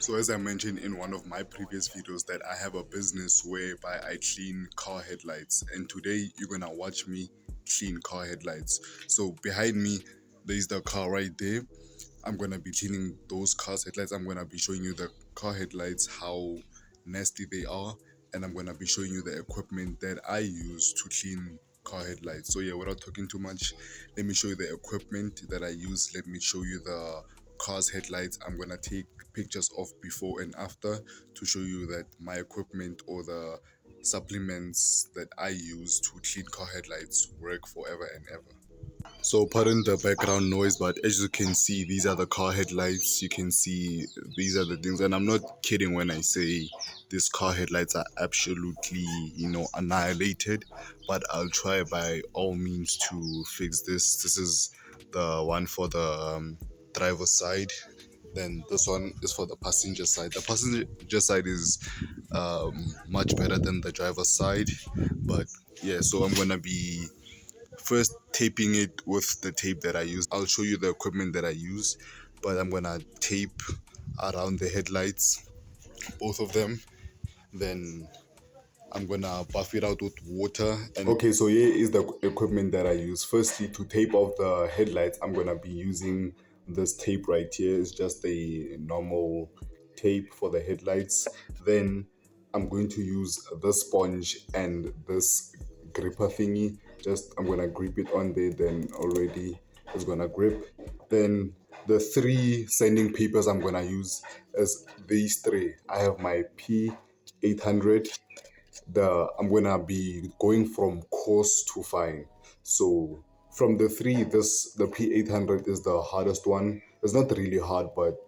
So as I mentioned in one of my previous videos that I have a business whereby I clean car headlights, and today you're gonna watch me clean car headlights. So behind me there's the car right there. I'm gonna be cleaning those cars headlights. I'm gonna be showing you the car headlights, how nasty they are, and I'm gonna be showing you the equipment that I use to clean car headlights. So yeah, without talking too much, let me show you the equipment that I use. Let me show you the car's headlights. I'm gonna take pictures of before and after to show you that my equipment or the supplements that I use to clean car headlights work forever and ever. So pardon the background noise, but as you can see, these are the car headlights. You can see these are the things, and I'm not kidding when I say these car headlights are absolutely, annihilated. But I'll try by all means to fix this. This is the one for the driver's side. Then this one is for the passenger side. The passenger side is much better than the driver's side, but yeah. So I'm gonna be first taping it with the tape that I use. I'll show you the equipment that I use, but I'm gonna tape around the headlights, both of them. Then I'm gonna buff it out with water. And okay, so here is the equipment that I use. Firstly, to tape off the headlights, I'm gonna be using this tape right here. It's just a normal tape for the headlights. Then I'm going to use this sponge and this gripper thingy. Just I'm gonna grip it on there, then already it's gonna grip. Then the three sanding papers I'm gonna use is these three. I have my P800. I'm gonna be going from coarse to fine. So from the three, the P800 is the hardest one. It's not really hard, but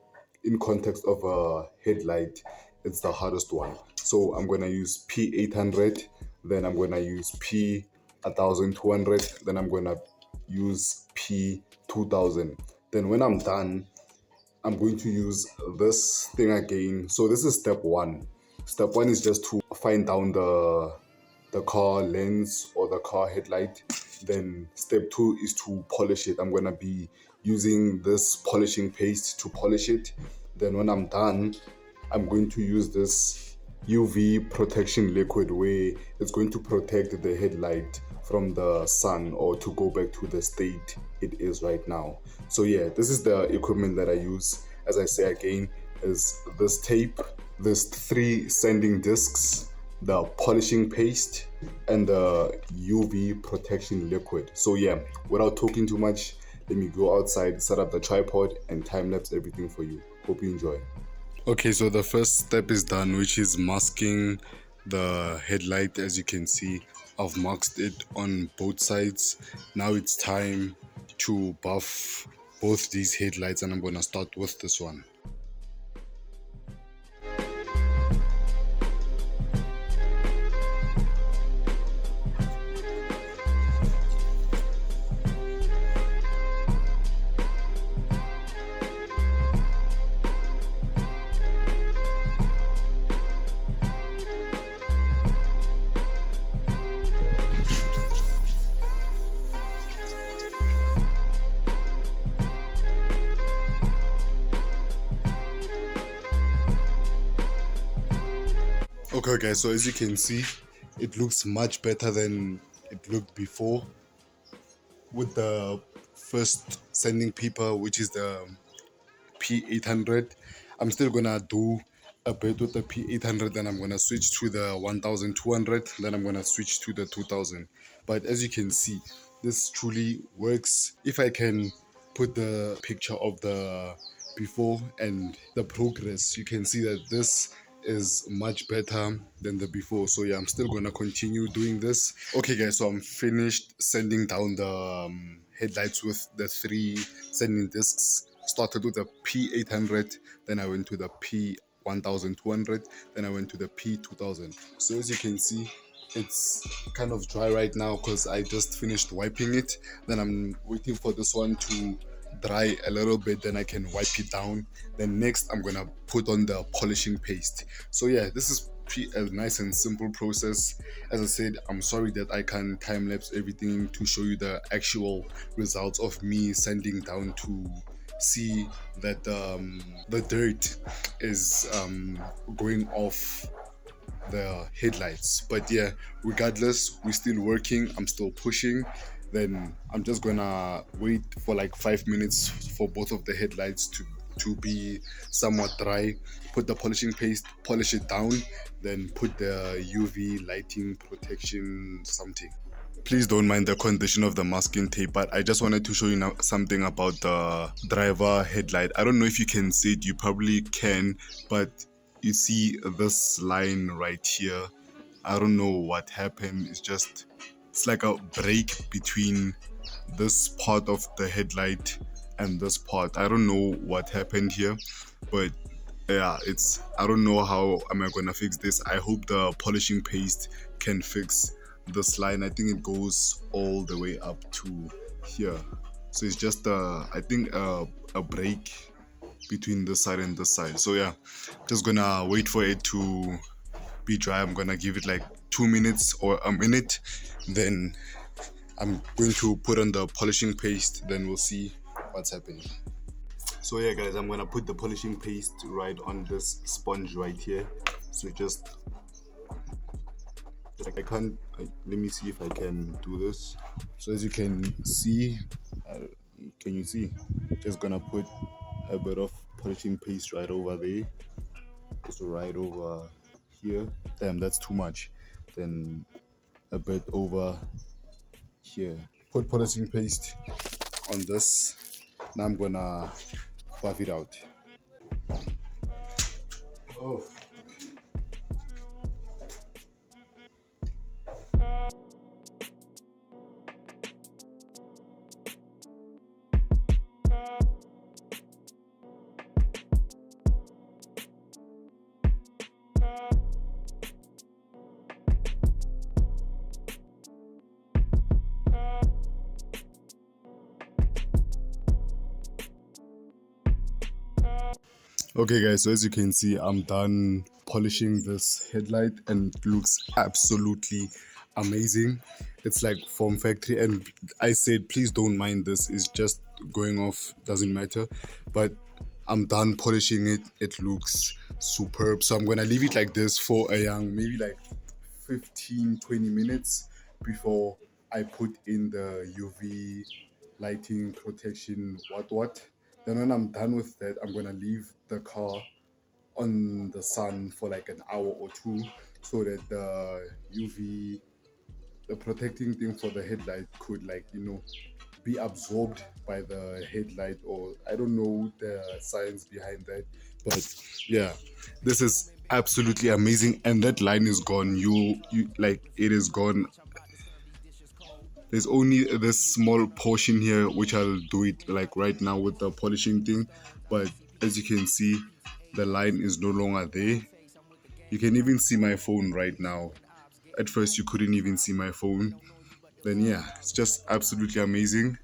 in context of a headlight, it's the hardest one. So I'm gonna use P800, then I'm gonna use P1200, then I'm gonna use P2000. Then when I'm done, I'm going to use this thing again. So this is step one. Step one is just to find down the car lens or the car headlight. Then step two is to polish it. I'm gonna be using this polishing paste to polish it. Then when I'm done, I'm going to use this UV protection liquid where it's going to protect the headlight from the sun or to go back to the state it is right now. So yeah, this is the equipment that I use. As I say again, is this tape, this three sanding discs, the polishing paste, and the UV protection liquid. So yeah, without talking too much, let me go outside, set up the tripod, and time lapse everything for you. Hope you enjoy. Okay, so the first step is done, which is masking the headlight. As you can see, I've masked it on both sides. Now it's time to buff both these headlights, and I'm gonna start with this one. Okay guys, so as you can see, it looks much better than it looked before with the first sanding paper, which is the P800. I'm still gonna do a bit with the P800, then I'm gonna switch to the 1200, then I'm gonna switch to the 2000. But as you can see, this truly works. If I can put the picture of the before and the progress, you can see that this is much better than the before. So yeah, I'm still gonna continue doing this. Okay guys, so I'm finished sanding down the headlights with the three sanding discs. Started with the P800, then I went to the P1200, then I went to the P2000. So as you can see, it's kind of dry right now because I just finished wiping it. Then I'm waiting for this one to dry a little bit, then I can wipe it down. Then next I'm gonna put on the polishing paste. So yeah, this is a nice and simple process. As I said, I'm sorry that I can't time lapse everything to show you the actual results of me sanding down to see that the dirt is going off the headlights. But yeah, regardless, we're still working. I'm still pushing. Then I'm just gonna wait for like 5 minutes for both of the headlights to be somewhat dry. Put the polishing paste, polish it down, then put the UV lighting protection something. Please don't mind the condition of the masking tape, but I just wanted to show you now something about the driver headlight. I don't know if you can see it, you probably can, but you see this line right here. I don't know what happened. It's like a break between this part of the headlight and this part. I don't know what happened here, but yeah, I don't know how am I gonna fix this. I hope the polishing paste can fix this line. I think it goes all the way up to here, so it's just I think a break between this side and this side. So yeah, just gonna wait for it to be dry. I'm gonna give it like 2 minutes or a minute, then I'm going to put on the polishing paste, then we'll see what's happening. So yeah guys, I'm gonna put the polishing paste right on this sponge right here. So just let me see if I can do this. So as you can see, can you see, just gonna put a bit of polishing paste right over there, also right over here. Damn, that's too much. Then a bit over here. Put polishing paste on this. Now I'm gonna buff it out. Oh. Okay guys, so as you can see, I'm done polishing this headlight and it looks absolutely amazing. It's like from factory, and I said please don't mind this, it's just going off, doesn't matter. But I'm done polishing it, it looks superb. So I'm gonna leave it like this for a young maybe like 15-20 minutes before I put in the UV lighting protection what. Then when I'm done with that, I'm gonna leave the car on the sun for like an hour or two, so that the UV, the protecting thing for the headlight could, like, you know, be absorbed by the headlight, or I don't know the science behind that. But yeah, this is absolutely amazing. And that line is gone. You like, it is gone. There's only this small portion here which I'll do it like right now with the polishing thing, but as you can see, the line is no longer there. You can even see my phone right now. At first you couldn't even see my phone. Then yeah, it's just absolutely amazing.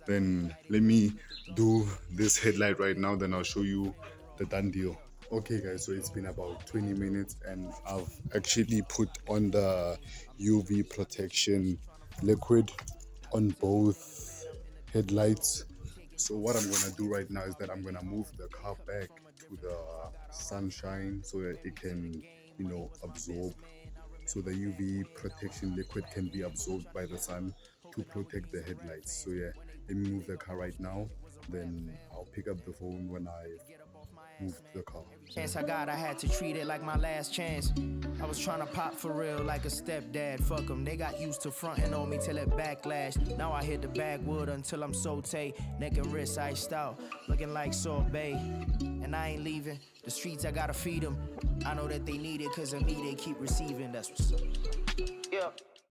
Then let me do this headlight right now, then I'll show you the done deal. Okay guys, so it's been about 20 minutes and I've actually put on the UV protection liquid on both headlights. So what I'm gonna do right now is that I'm gonna move the car back to the sunshine so that it can, you know, absorb, so the UV protection liquid can be absorbed by the sun to protect the headlights. So yeah, let me move the car right now, then I'll pick up the phone when I move the car. Chance I got, I had to treat it like my last chance. I was trying to pop for real like a stepdad. Fuck them, they got used to fronting on me till it backlash. Now I hit the backwood until I'm saute. Neck and wrist iced out, looking like sorbet. And I ain't leaving, the streets I gotta feed them. I know that they need it, cause of me they keep receiving, that's what's up.